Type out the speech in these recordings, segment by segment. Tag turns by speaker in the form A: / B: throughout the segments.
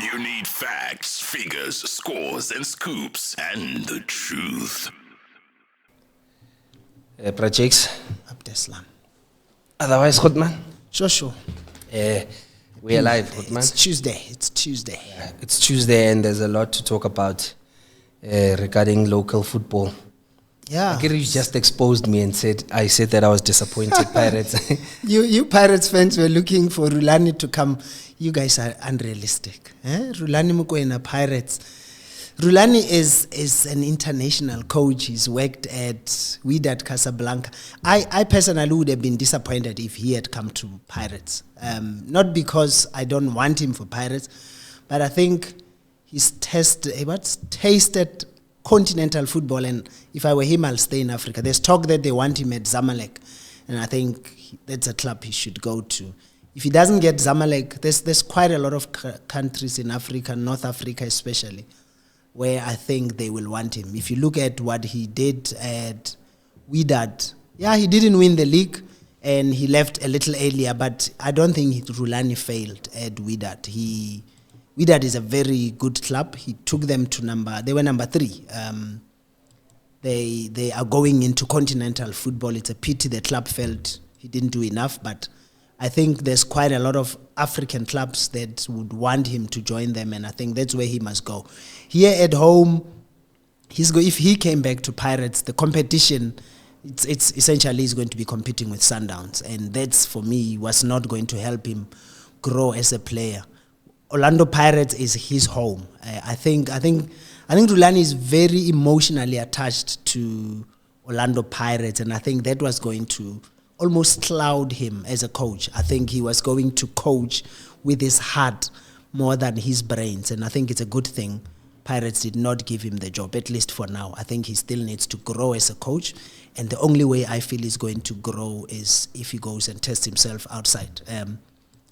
A: You need facts, figures, scores, and scoops, and the truth.
B: Projects.
C: Abdeslam.
B: Otherwise, good man.
C: Sure.
B: We're live, good man.
C: It's Tuesday.
B: It's Tuesday, and there's a lot to talk about regarding local football.
C: Yeah.
B: Gary just exposed me and I said that I was disappointed. Pirates.
C: You Pirates fans were looking for Rulani to come. You guys are unrealistic. Rulani Mokwena, Pirates. Rulani is an international coach. He's worked at Wydad Casablanca. I personally would have been disappointed if he had come to Pirates. Not because I don't want him for Pirates, but I think he's tasted continental football, and if I were him, I'll stay in Africa. There's talk that they want him at Zamalek, and I think that's a club he should go to. If he doesn't get Zamalek, there's quite a lot of countries in Africa, North Africa especially, where I think they will want him. If you look at what he did at Wydad, he didn't win the league, and he left a little earlier, but I don't think Rulani failed at Wydad. Wydad is a very good club. He took them to they were number 3. They are going into continental football. It's a pity the club felt he didn't do enough, but I think there's quite a lot of African clubs that would want him to join them, and I think that's where he must go. Here at home, if he came back to Pirates, the competition, it's essentially he's going to be competing with Sundowns, and that's, for me, was not going to help him grow as a player. Orlando Pirates is his home. I think Rulani is very emotionally attached to Orlando Pirates, and I think that was going to almost cloud him as a coach. I think he was going to coach with his heart more than his brains, and I think it's a good thing Pirates did not give him the job, at least for now. I think he still needs to grow as a coach, and the only way I feel he's going to grow is if he goes and tests himself outside.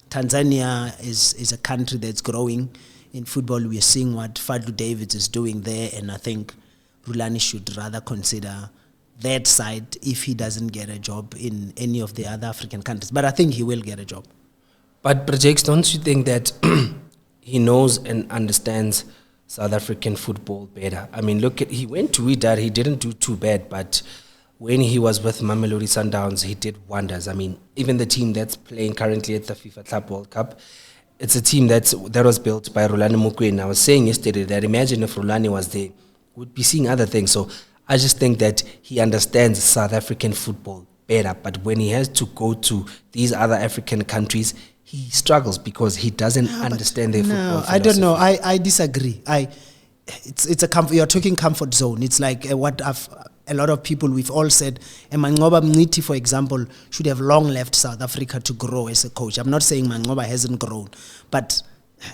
C: Tanzania is a country that's growing in football. We are seeing what Fadlu Davids is doing there, and I think Rulani should rather consider that side if he doesn't get a job in any of the other African countries. But I think he will get a job.
B: But Projects, don't you think that he knows and understands South African football better? I mean, he went to Wydad, he didn't do too bad, but when he was with Mamelodi Sundowns, he did wonders. I mean, even the team that's playing currently at the FIFA Club World Cup, it's a team that was built by Rulani Mokwena. I was saying yesterday that imagine if Rulani was there, we'd be seeing other things. So I just think that he understands South African football better. But when he has to go to these other African countries, he struggles because he doesn't understand their football philosophy.
C: I don't know. I disagree. You're talking comfort zone. It's like what a lot of people, we've all said, Mangoba Mngiti, for example, should have long left South Africa to grow as a coach. I'm not saying Mangoba hasn't grown, but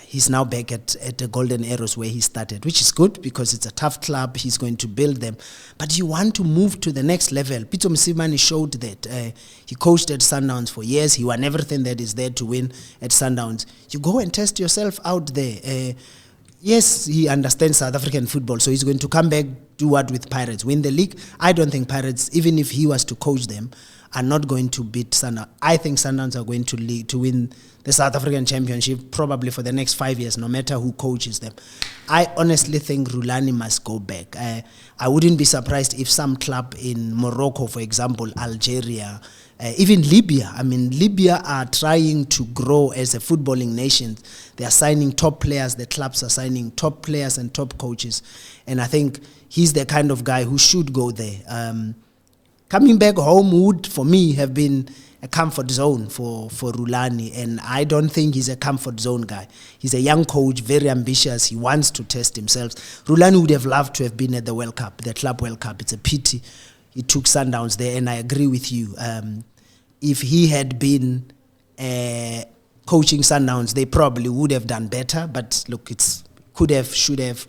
C: he's now back at the Golden Arrows where he started, which is good because it's a tough club. He's going to build them. But you want to move to the next level. Pito Msimani showed that. He coached at Sundowns for years. He won everything that is there to win at Sundowns. You go and test yourself out there. Yes, he understands South African football, so he's going to come back, do what with Pirates? Win the league? I don't think Pirates, even if he was to coach them, are not going to beat Sundowns. I think Sundowns are going to win the South African Championship probably for the next 5 years, no matter who coaches them. I honestly think Rulani must go back. I wouldn't be surprised if some club in Morocco, for example, Algeria, even Libya. I mean, Libya are trying to grow as a footballing nation. They are signing top players. The clubs are signing top players and top coaches. And I think he's the kind of guy who should go there. Coming back home would, for me, have been a comfort zone for Rulani. And I don't think he's a comfort zone guy. He's a young coach, very ambitious. He wants to test himself. Rulani would have loved to have been at the World Cup, the Club World Cup. It's a pity he took Sundowns there, and I agree with you. If he had been coaching Sundowns, they probably would have done better. But look, could have, should have.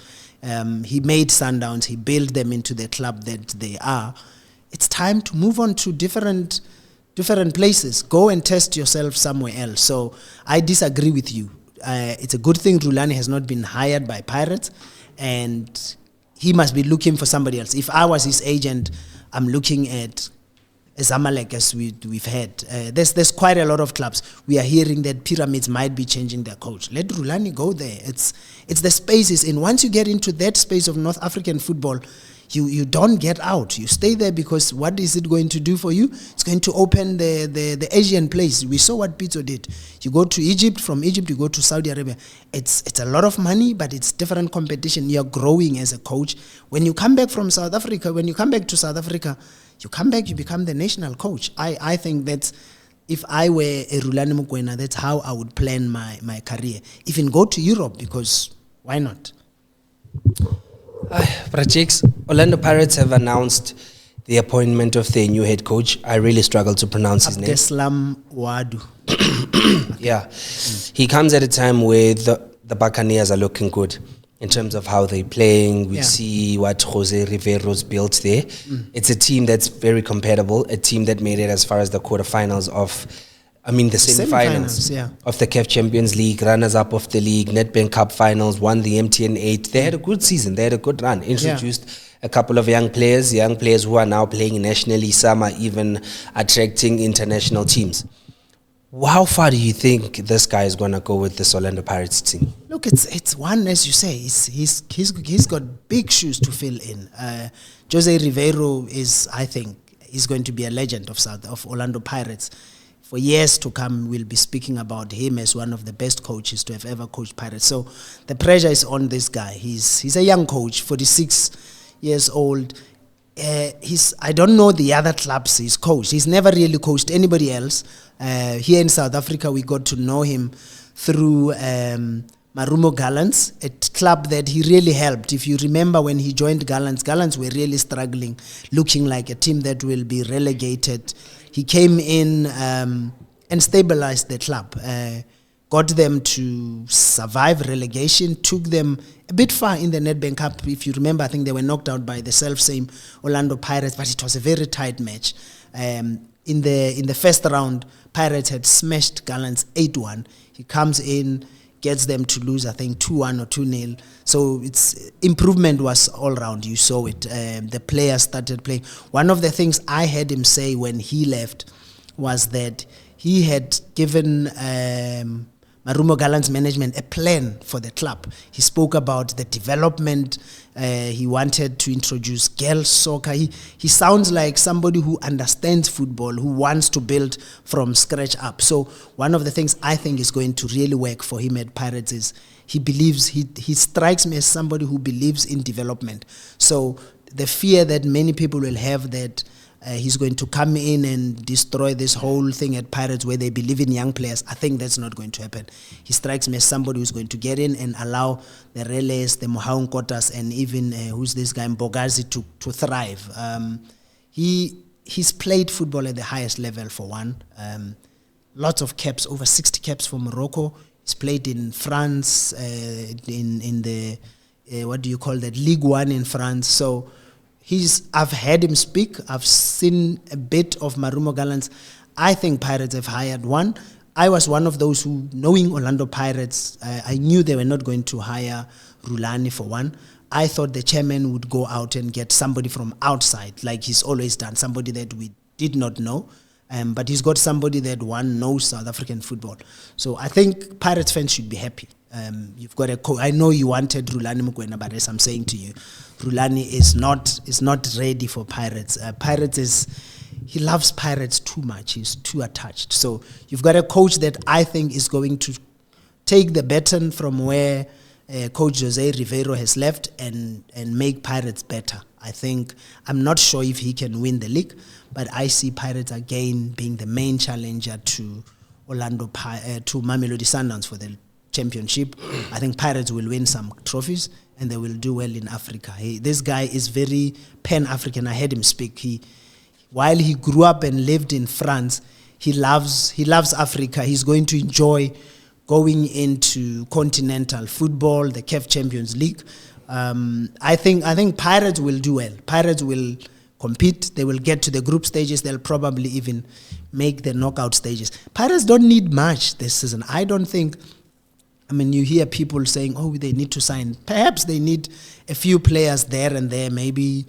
C: He made Sundowns. He built them into the club that they are. It's time to move on to different places. Go and test yourself somewhere else. So I disagree with you. It's a good thing Rulani has not been hired by Pirates, and he must be looking for somebody else. If I was his agent, I'm looking at Zamalek as we've had. There's quite a lot of clubs. We are hearing that Pyramids might be changing their coach. Let Rulani go there. It's the spaces in. Once you get into that space of North African football, you don't get out. You stay there because what is it going to do for you? It's going to open the Asian place. We saw what Pizzo did. You go to Egypt, from Egypt you go to Saudi Arabia. It's a lot of money, but it's different competition. You're growing as a coach. When you come back from South Africa, you come back, you become the national coach. I think that if I were a Rulani Mokwena, that's how I would plan my career. Even go to Europe, because why not?
B: But Jakes, Orlando Pirates have announced the appointment of their new head coach. I really struggle to pronounce his name.
C: Abdeslam Wadu.
B: Yeah. He comes at a time where the Buccaneers are looking good in terms of how they're playing. We see what Jose Rivero's built there. It's a team that's very compatible, a team that made it as far as the quarterfinals of, the semi-finals of the CAF Champions League, runners-up of the league, Nedbank Cup finals, won the MTN 8. They had a good season. They had a good run. Introduced a couple of young players who are now playing nationally. Some are even attracting international teams. How far do you think this guy is going to go with this Orlando Pirates team?
C: Look, it's one, as you say, he's got big shoes to fill in. Jose Rivero I think, is going to be a legend of Orlando Pirates. For years to come, we'll be speaking about him as one of the best coaches to have ever coached Pirates. So the pressure is on this guy. He's a young coach, 46 years old. I don't know the other clubs he's coached. He's never really coached anybody else. Here in South Africa, we got to know him through Marumo Gallants, a club that he really helped. If you remember when he joined Gallants were really struggling, looking like a team that will be relegated. He came in and stabilized the club, got them to survive relegation, took them a bit far in the Nedbank Cup. If you remember, I think they were knocked out by the self-same Orlando Pirates, but it was a very tight match. In the first round, Pirates had smashed Gallants 8-1. He comes in, gets them to lose, I think, 2-1 or 2-0. So improvement was all round. You saw it. The players started playing. One of the things I heard him say when he left was that he had given Marumo Gallants management a plan for the club. He spoke about the development. He wanted to introduce girls soccer. He sounds like somebody who understands football, who wants to build from scratch up. So one of the things I think is going to really work for him at Pirates is he strikes me as somebody who believes in development. So the fear that many people will have that he's going to come in and destroy this whole thing at Pirates where they believe in young players, I think that's not going to happen. He strikes me as somebody who's going to get in and allow the Reles, the Mohaun Kotas, and even, who's this guy, Mbogazi, to thrive. He's played football at the highest level, for one. Lots of caps, over 60 caps for Morocco. He's played in France, in the, what do you call that, Ligue 1 in France. So I've heard him speak. I've seen a bit of Marumo Gallants. I think Pirates have hired one. I was one of those who, knowing Orlando Pirates, I knew they were not going to hire Rulani, for one. I thought the chairman would go out and get somebody from outside, like he's always done, somebody that we did not know. But he's got somebody that one knows South African football. So I think Pirates fans should be happy. You've got I know you wanted Rulani Mokwena, but as I'm saying to you, Rulani is not ready for Pirates. He loves Pirates too much. He's too attached. So you've got a coach that I think is going to take the baton from where Coach Jose Rivero has left and make Pirates better. I'm not sure if he can win the league, but I see Pirates again being the main challenger to Mamelodi Sundowns for the championship. I think Pirates will win some trophies and they will do well in Africa. This guy is very pan-African. I heard him speak. While he grew up and lived in France, he loves Africa. He's going to enjoy going into continental football, the CAF Champions League. I think Pirates will do well. Pirates will compete. They will get to the group stages. They'll probably even make the knockout stages. Pirates don't need much this season. I don't think. You hear people saying, oh, they need to sign. Perhaps they need a few players there and there, maybe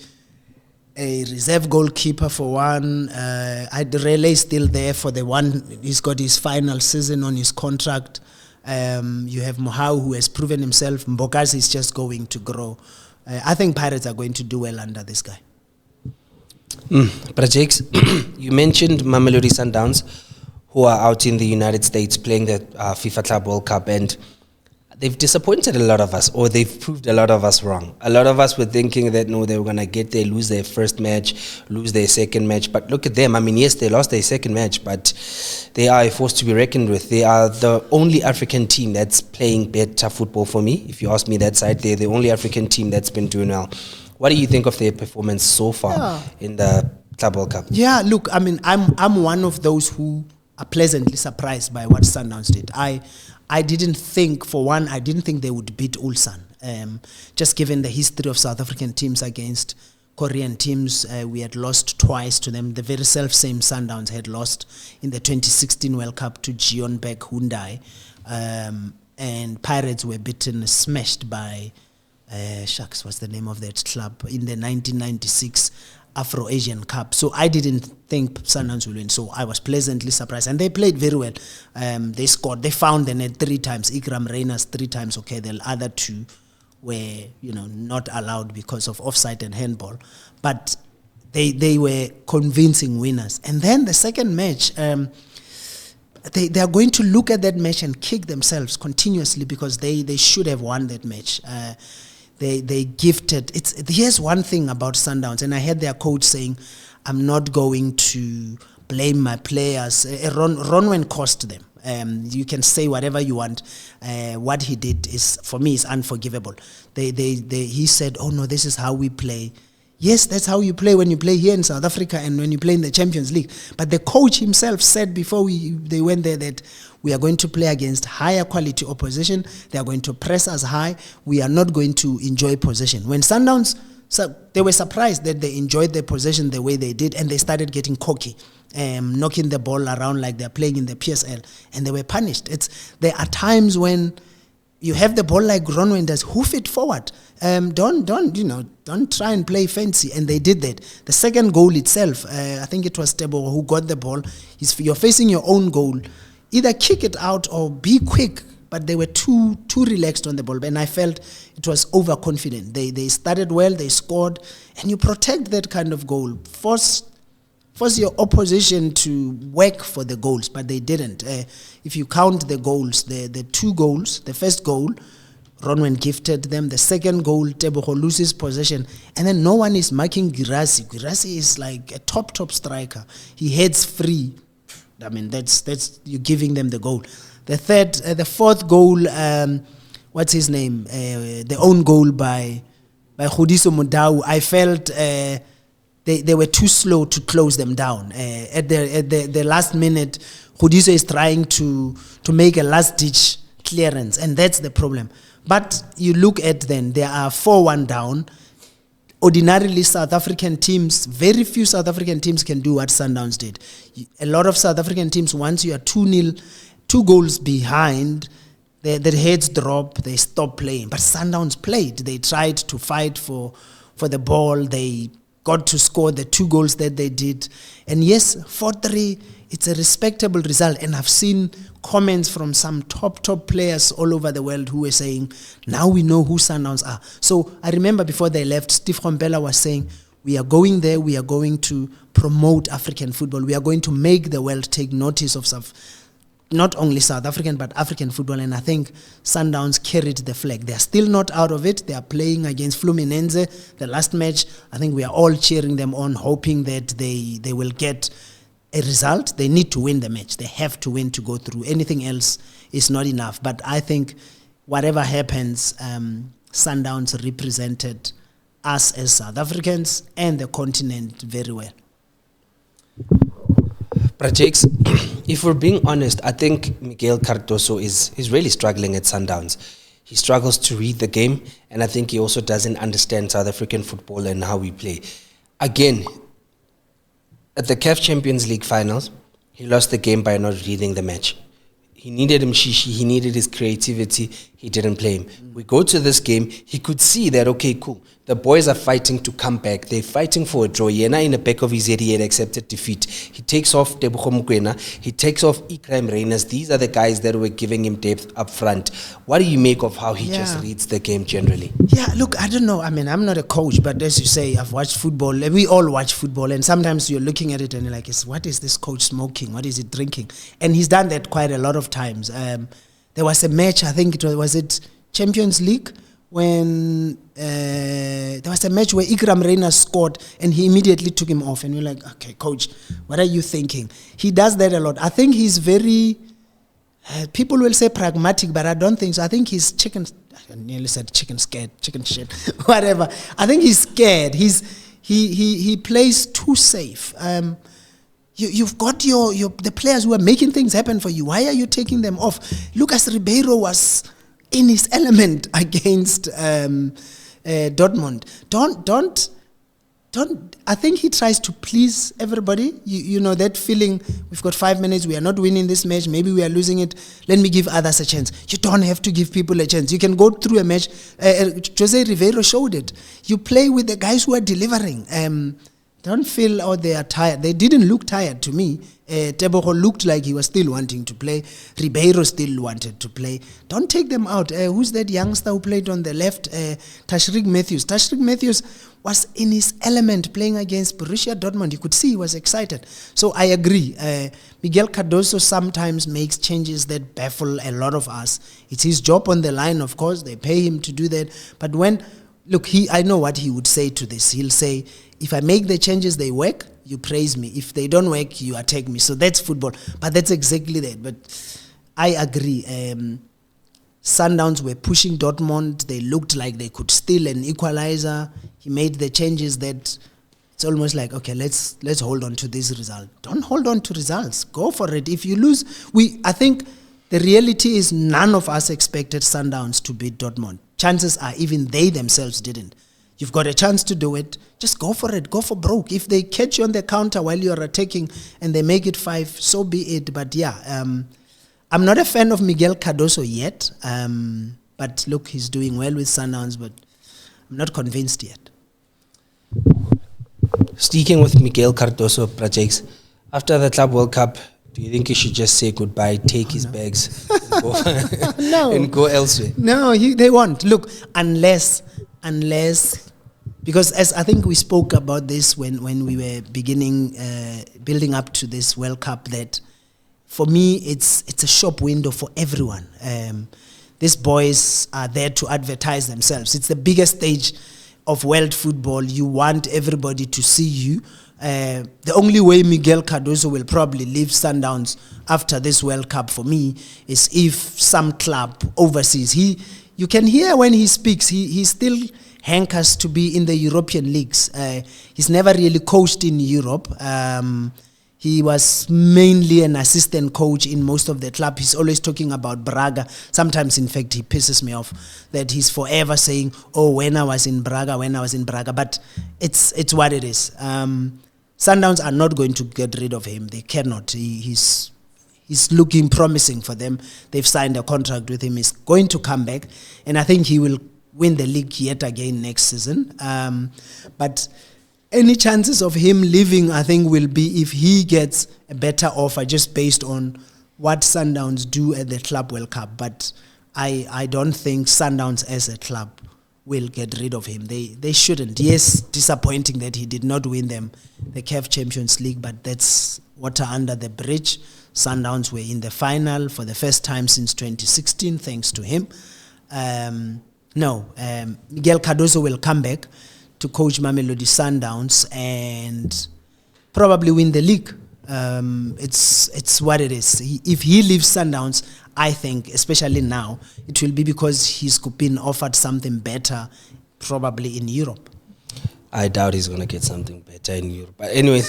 C: a reserve goalkeeper for one. Rele is still there for the one. He's got his final season on his contract. You have Mohau, who has proven himself. Mbokazi is just going to grow. I think Pirates are going to do well under this guy.
B: But Jakes, you mentioned Mamelodi Sundowns, who are out in the United States playing the FIFA Club World Cup, and they've disappointed a lot of us, or they've proved a lot of us wrong. A lot of us were thinking that, no, they were going to get there, lose their first match, lose their second match. But look at them. I mean, yes, they lost their second match, but they are a force to be reckoned with. They are the only African team that's playing better football for me. If you ask me that side, they're the only African team that's been doing well. What do you think of their performance so far in the Club World Cup?
C: Yeah, look, I mean, I'm one of those who are pleasantly surprised by what Sundowns did. I didn't think, for one, I didn't think they would beat Ulsan. Just given the history of South African teams against Korean teams, we had lost twice to them. The very self-same Sundowns had lost in the 2016 World Cup to Jeonbek Hyundai. And Pirates were beaten, smashed by, what's the name of that club? In the 1996 Afro-Asian Cup. So I didn't think Sundowns will win. So I was pleasantly surprised. And they played very well. They scored. They found the net 3 times. Ikram Reyners 3 times. Okay, the other 2 were, not allowed because of offside and handball. But they were convincing winners. And then the second match, they are going to look at that match and kick themselves continuously because they should have won that match. They gifted. Here's one thing about Sundowns, and I heard their coach saying, I'm not going to blame my players. Ronwen cost them. You can say whatever you want. What he did is, for me, is unforgivable. He said, oh no, this is how we play. Yes, that's how you play when you play here in South Africa and when you play in the Champions League. But the coach himself said before they went there that we are going to play against higher quality opposition. They are going to press us high. We are not going to enjoy possession. When Sundowns, they were surprised that they enjoyed their possession the way they did, and they started getting cocky, knocking the ball around like they're playing in the PSL, and they were punished. There are times when you have the ball like Ronwen does, hoof it forward. Don't try and play fancy. And they did that. The second goal itself, I think it was Tebo who got the ball. You're facing your own goal. Either kick it out or be quick. But they were too relaxed on the ball. And I felt it was overconfident. They started well, they scored. And you protect that kind of goal. Force your opposition to work for the goals, but they didn't. If you count the goals, the 2 goals, the first goal, Ronwen gifted them. The second goal, Tebogo loses possession. And then no one is marking Girassi. Girassi is like a top striker. He heads free. I mean, that's you giving them the goal. The fourth goal, what's his name? The own goal by Khudiso Mudau. I felt they were too slow to close them down. At the last minute, Khudiso is trying to make a last-ditch clearance, and that's the problem. But you look at then, there are 4-1 down. Ordinarily, South African teams, very few South African teams can do what Sundowns did. A lot of South African teams, once you are 2-0, 2 goals behind, their heads drop, they stop playing. But Sundowns played. They tried to fight for the ball. They got to score the 2 goals that they did. And yes, 4-3, it's a respectable result. And I've seen comments from some top players all over the world who were saying, now we know who Sundowns are. So I remember before they left, Sipho Mbule was saying, we are going there, we are going to promote African football. We are going to make the world take notice of not only South African, but African football. And I think Sundowns carried the flag. They are still not out of it. They are playing against Fluminense. The last match, I think we are all cheering them on, hoping that they will get a result. They need to win the match. They have to win to go through. Anything else is not enough. But I think whatever happens, Sundowns represented us as South Africans and the continent very well.
B: But Jakes, if we're being honest, I think Miguel Cardoso is really struggling at Sundowns. He struggles to read the game, and I think he also doesn't understand South African football and how we play. Again, at the CAF Champions League finals, he lost the game by not reading the match. He needed Mshishi. He needed his creativity. He didn't play him. We go to this game. He could see that, okay, cool. The boys are fighting to come back. They're fighting for a draw. Yena in the back of his head, he had accepted defeat. He takes off Sipho Mbule. He takes off Ikrime Reyners. These are the guys that were giving him depth up front. What do you make of how he just reads the game generally?
C: Yeah, look, I don't know. I mean, I'm not a coach, but as you say, I've watched football. We all watch football, and sometimes you're looking at it and you're like, what is this coach smoking? What is he drinking? And he's done that quite a lot of times. There was a match, I think it was it Champions League, when there was a match where Ikram Reina scored and he immediately took him off, and you're like, okay, coach, what are you thinking? He does that a lot. I think he's very, people will say pragmatic, but I don't think so. I think he's I nearly said chicken scared, chicken shit, whatever. I think he's scared. He plays too safe. You've got the players who are making things happen for you. Why are you taking them off? Lucas Ribeiro was in his element against Dortmund. Don't. I think he tries to please everybody. You know that feeling. We've got 5 minutes. We are not winning this match. Maybe we are losing it. Let me give others a chance. You don't have to give people a chance. You can go through a match. Jose Ribeiro showed it. You play with the guys who are delivering. Don't feel they are tired. They didn't look tired to me. Tebogo looked like he was still wanting to play. Ribeiro still wanted to play. Don't take them out. Who's that youngster who played on the left? Tashreeq Matthews. Tashreeq Matthews was in his element playing against Borussia Dortmund. You could see he was excited. So I agree. Miguel Cardoso sometimes makes changes that baffle a lot of us. It's his job on the line, of course. They pay him to do that. But I know what he would say to this. He'll say, if I make the changes, they work, you praise me. If they don't work, you attack me. So that's football. But that's exactly that. But I agree. Sundowns were pushing Dortmund. They looked like they could steal an equalizer. He made the changes that it's almost like, okay, let's hold on to this result. Don't hold on to results. Go for it. If you lose, I think the reality is none of us expected Sundowns to beat Dortmund. Chances are even they themselves didn't. You've got a chance to do it. Just go for it. Go for broke. If they catch you on the counter while you're attacking and they make it 5, so be it. But yeah, I'm not a fan of Miguel Cardoso yet. But look, he's doing well with Sundowns, but I'm not convinced yet.
B: Speaking with Miguel Cardoso projects, after the Club World Cup, do you think he should just say goodbye, take his bags, and go elsewhere?
C: No, they won't. Look, unless, because as I think we spoke about this when we were building up to this World Cup, that for me it's a shop window for everyone. These boys are there to advertise themselves. It's the biggest stage of world football. You want everybody to see you. The only way Miguel Cardoso will probably leave Sundowns after this World Cup for me is if some club overseas. You can hear when he speaks, he still hankers to be in the European leagues. He's never really coached in Europe. He was mainly an assistant coach in most of the club. He's always talking about Braga. Sometimes, in fact, he pisses me off that he's forever saying, oh, when I was in Braga. But it's what it is. Sundowns are not going to get rid of him. They cannot. He's looking promising for them. They've signed a contract with him. He's going to come back. And I think he will win the league yet again next season. But any chances of him leaving, I think, will be if he gets a better offer just based on what Sundowns do at the Club World Cup. But I don't think Sundowns as a club will get rid of him. They shouldn't. Yes, disappointing that he did not win them the CAF Champions League, but that's water under the bridge. Sundowns were in the final for the first time since 2016, thanks to him. Miguel Cardoso will come back to coach Mamelodi Sundowns and probably win the league. It's what it is. If he leaves Sundowns, I think, especially now, it will be because he's been offered something better, probably in Europe.
B: I doubt he's going to get something better in Europe. But anyway.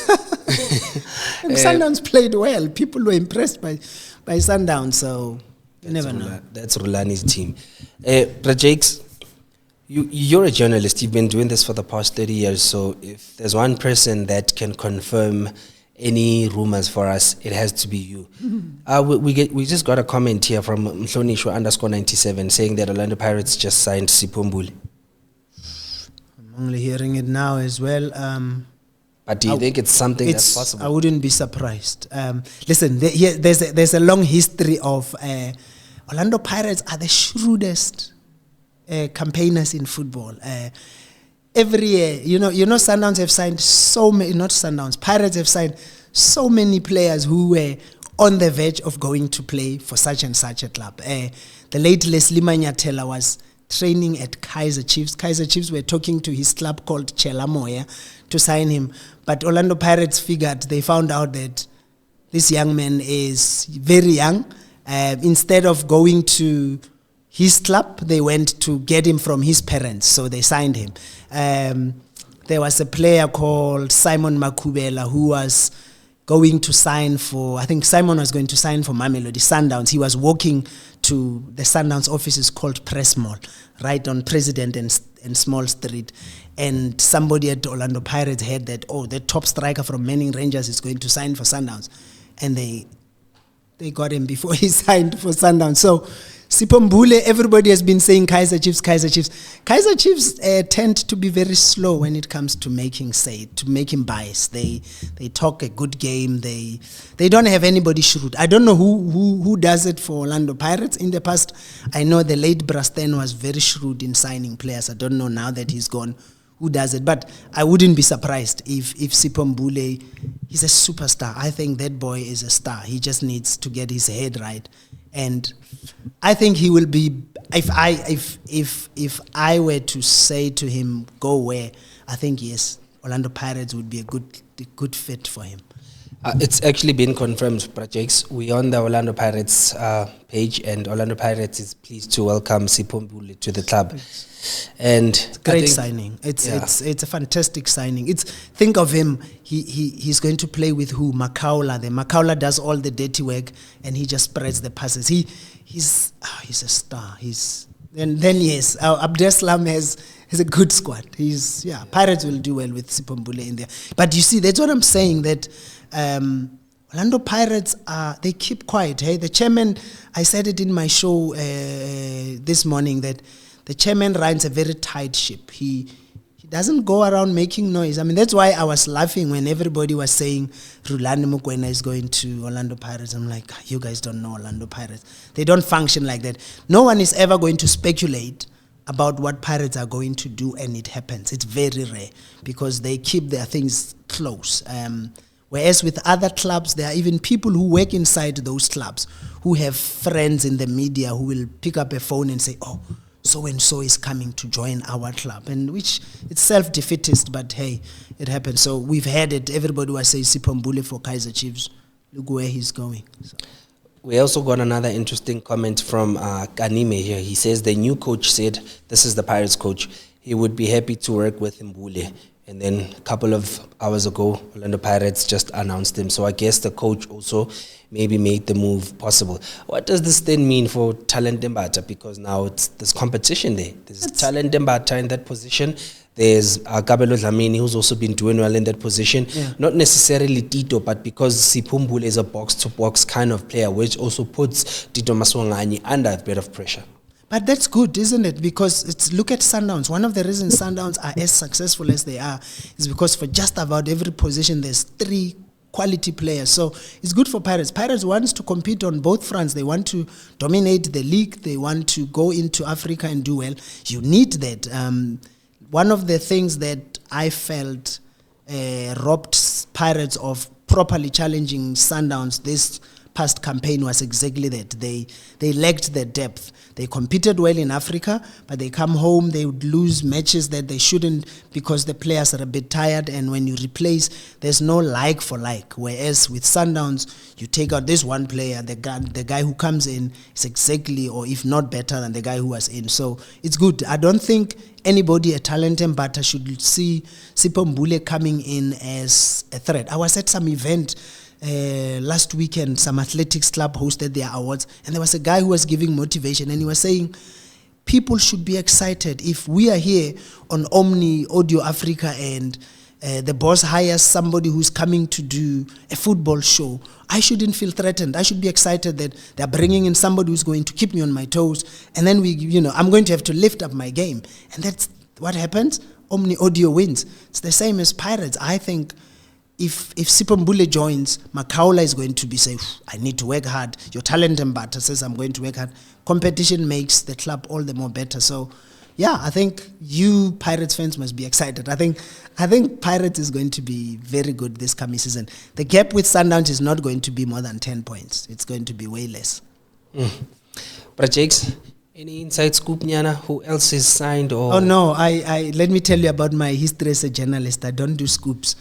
C: Sundowns played well. People were impressed by Sundowns, so you never know.
B: That's Rulani's team. Prajakes, you're a journalist. You've been doing this for the past 30 years. So if there's one person that can confirm any rumors for us, it has to be you. We just got a comment here from Mhlonishwa_97 saying that Orlando Pirates just signed Sipho Mbule.
C: I'm only hearing it now as well.
B: But do you think it's something that's possible?
C: I wouldn't be surprised. Listen, there's a long history of Orlando Pirates are the shrewdest campaigners in football. Every year, you know, Sundowns have signed so many, not Sundowns, Pirates have signed so many players who were on the verge of going to play for such and such a club. The late Leslie Manyatela was training at Kaizer Chiefs. Kaizer Chiefs were talking to his club called Chela Moya to sign him. But Orlando Pirates they found out that this young man is very young. Instead of going to his club, they went to get him from his parents, so they signed him. There was a player called Simon Makubela who was going to sign for, I think Simon was going to sign for Mamelodi Sundowns. He was walking to the Sundowns offices called Press Mall, right on President and Small Street. And somebody at Orlando Pirates heard that, the top striker from Manning Rangers is going to sign for Sundowns. And they got him before he signed for Sundowns. So Sipho Mbule, everybody has been saying Kaizer Chiefs, Kaizer Chiefs. Kaizer Chiefs tend to be very slow when it comes to making bias. They talk a good game. They don't have anybody shrewd. I don't know who does it for Orlando Pirates in the past. I know the late Brasten was very shrewd in signing players. I don't know now that he's gone who does it, but I wouldn't be surprised if Sipho Mbule, he's a superstar. I think that boy is a star. He just needs to get his head right. And I think he will be, if I were to say to him, go where, I think yes, Orlando Pirates would be a good fit for him.
B: It's actually been confirmed, Prajex. We're on the Orlando Pirates page, and Orlando Pirates is pleased to welcome Sipho Mbule to the club. And
C: it's a great signing. It's a fantastic signing. Think of him. He's going to play with who? Makaula. The Makaula does all the dirty work, and he just spreads the passes. He's a star. Then yes, Abdeslam has a good squad. Pirates will do well with Sipho Mbule in there. But you see, that's what I'm saying, that Orlando Pirates they keep quiet. Hey, the chairman, I said it in my show this morning, that the chairman runs a very tight ship. He doesn't go around making noise. I mean, that's why I was laughing when everybody was saying Rulani Mokwena is going to Orlando Pirates. I'm like, you guys don't know Orlando Pirates. They don't function like that. No one is ever going to speculate about what Pirates are going to do, and it happens. It's very rare because they keep their things close. Whereas with other clubs, there are even people who work inside those clubs who have friends in the media who will pick up a phone and say, so-and-so is coming to join our club, and which it's self-defeatist, but hey, it happens. So we've had it. Everybody was saying Sipho Mbule for Kaizer Chiefs. Look where he's going. So.
B: We also got another interesting comment from Kanime here. He says the new coach said, this is the Pirates coach, he would be happy to work with Mbule. And then a couple of hours ago, Orlando Pirates just announced him. So I guess the coach also maybe made the move possible. What does this then mean for Talent Mbata? Because now there's competition there. There's Talent Mbata in that position. There's Kabelo Dlamini, who's also been doing well in that position. Yeah. Not necessarily Tito, but because Sipho Mbule is a box-to-box kind of player, which also puts Tito Maswanganyi under a bit of pressure.
C: But that's good, isn't it? Because look at Sundowns. One of the reasons Sundowns are as successful as they are is because for just about every position, there's 3 quality players. So it's good for Pirates. Pirates wants to compete on both fronts. They want to dominate the league. They want to go into Africa and do well. You need that. One of the things that I felt robbed Pirates of properly challenging Sundowns this past campaign was exactly that. They lacked the depth. They competed well in Africa, but they come home, they would lose matches that they shouldn't because the players are a bit tired, and when you replace, there's no like for like. Whereas with Sundowns, you take out this one player, the guy who comes in is exactly, or if not better than the guy who was in. So it's good. I don't think anybody at Talent Mbata should see Sipho Mbule coming in as a threat. I was at some event last weekend. Some athletics club hosted their awards, and there was a guy who was giving motivation, and he was saying people should be excited if we are here on Omni Audio Africa and the boss hires somebody who's coming to do a football show, I shouldn't feel threatened. I should be excited that they're bringing in somebody who's going to keep me on my toes. And then I'm going to have to lift up my game. And that's what happens. Omni Audio wins. It's the same as Pirates. I think if Sipho Mbule joins, Makaula is going to be say, I need to work hard. Your talent ambassador says I'm going to work hard. Competition makes the club all the more better. So yeah, I think you Pirates fans must be excited. I think Pirates is going to be very good this coming season. The gap with Sundowns is not going to be more than 10 points. It's going to be way less.
B: But Jakes, any inside scoop, Nyana? Who else is signed? Or
C: Oh no, I let me tell you about my history as a journalist. I don't do scoops.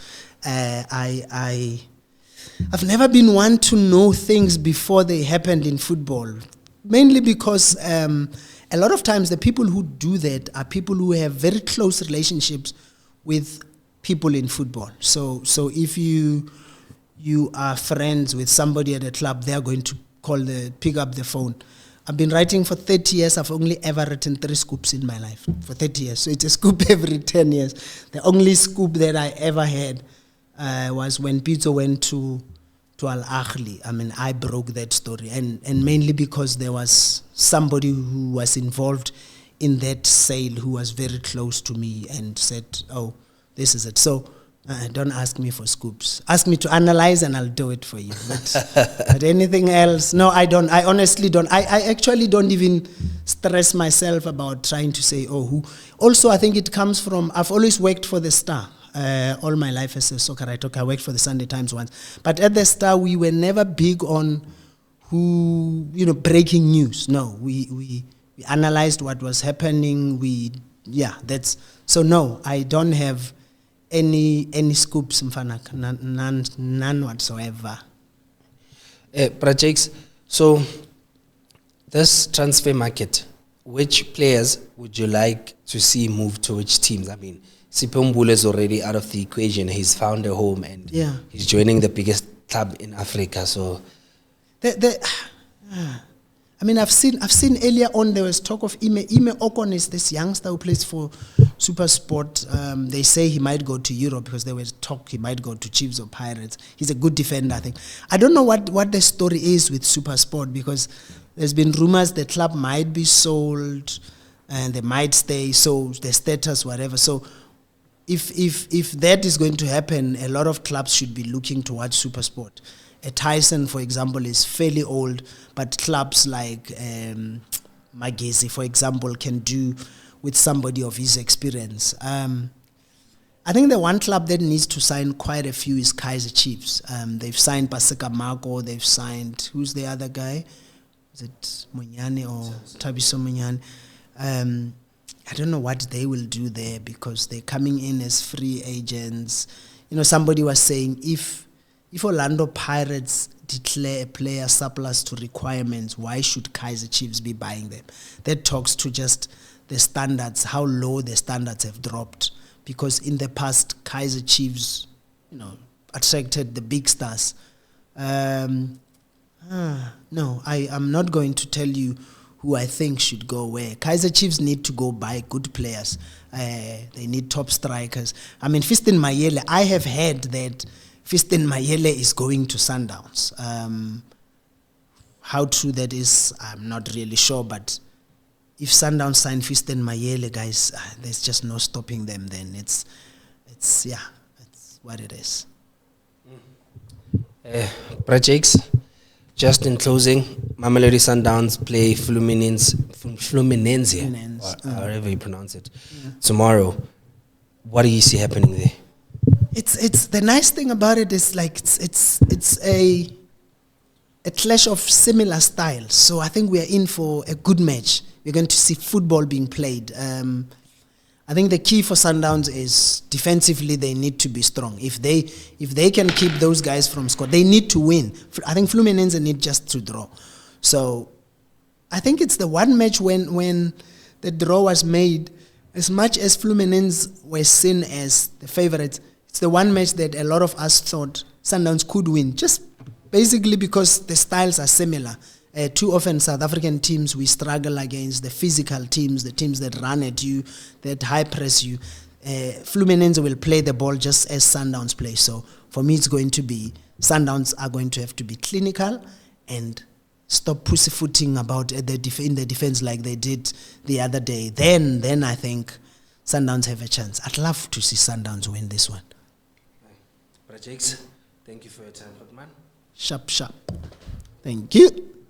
C: I've never been one to know things before they happened in football. Mainly because a lot of times the people who do that are people who have very close relationships with people in football. So if you are friends with somebody at a club, they are going to pick up the phone. I've been writing for 30 years. I've only ever written 3 scoops in my life for 30 years. So it's a scoop every 10 years. The only scoop that I ever had was when Pizzo went to Al Ahly. I mean, I broke that story, and mainly because there was somebody who was involved in that sale who was very close to me and said, oh, this is it. So don't ask me for scoops. Ask me to analyze and I'll do it for you. But anything else, no, I don't. I honestly don't. I actually don't even stress myself about trying to say, oh, who. Also, I think it comes from, I've always worked for the Star. All my life as a soccer writer. I worked for the Sunday Times once. But at the Star, we were never big on breaking news. No, we analyzed what was happening. So no, I don't have any scoops, Mfanak, none whatsoever.
B: But Jakes, so this transfer market, which players would you like to see move to which teams? I mean, Sipho Mbule is already out of the equation. He's found a home and he's joining the biggest club in Africa. So,
C: I mean, I've seen earlier on there was talk of Ime Okon is this youngster who plays for Super Sport. They say he might go to Europe because there was talk he might go to Chiefs or Pirates. He's a good defender, I think. I don't know what the story is with Super Sport because there's been rumors the club might be sold and they might stay, so the status, whatever. So if that is going to happen, a lot of clubs should be looking towards Super Sport. Tyson, for example, is fairly old, but clubs like Magesi, for example, can do with somebody of his experience. I think the one club that needs to sign quite a few is Kaizer Chiefs. They've signed Paseka Marco, they've signed, who's the other guy? Is it Munyane or Tabiso Munyane? I don't know what they will do there because they're coming in as free agents. Somebody was saying if Orlando Pirates declare a player surplus to requirements, why should Kaizer Chiefs be buying them? That talks to just the standards, how low the standards have dropped. Because in the past, Kaizer Chiefs, attracted the big stars. No, I'm not going to tell you who I think should go where. Kaizer Chiefs need to go buy good players. They need top strikers. I mean, Fiston Mayele, I have heard that Fiston Mayele is going to Sundowns. How true that is, I'm not really sure, but if Sundowns sign Fiston Mayele, guys, there's just no stopping them then. It's what it is.
B: Projects. Just in closing, Mamelodi Sundowns play Fluminense, or however you pronounce it, tomorrow. What do you see happening there?
C: It's the nice thing about it is like it's a clash of similar styles. So I think we are in for a good match. We're going to see football being played. I think the key for Sundowns is defensively they need to be strong. If they can keep those guys from score, they need to win. I think Fluminense need just to draw. So I think it's the one match when the draw was made, as much as Fluminense were seen as the favorites, it's the one match that a lot of us thought Sundowns could win, just basically because the styles are similar. Too often South African teams, we struggle against the physical teams, the teams that run at you, that high press you. Fluminense will play the ball just as Sundowns play. So for me, it's going to be Sundowns are going to have to be clinical and stop pussyfooting about in the defense like they did the other day. Then I think Sundowns have a chance. I'd love to see Sundowns win this one.
B: Jakes, thank you for your time, man.
C: Sharp. Thank you.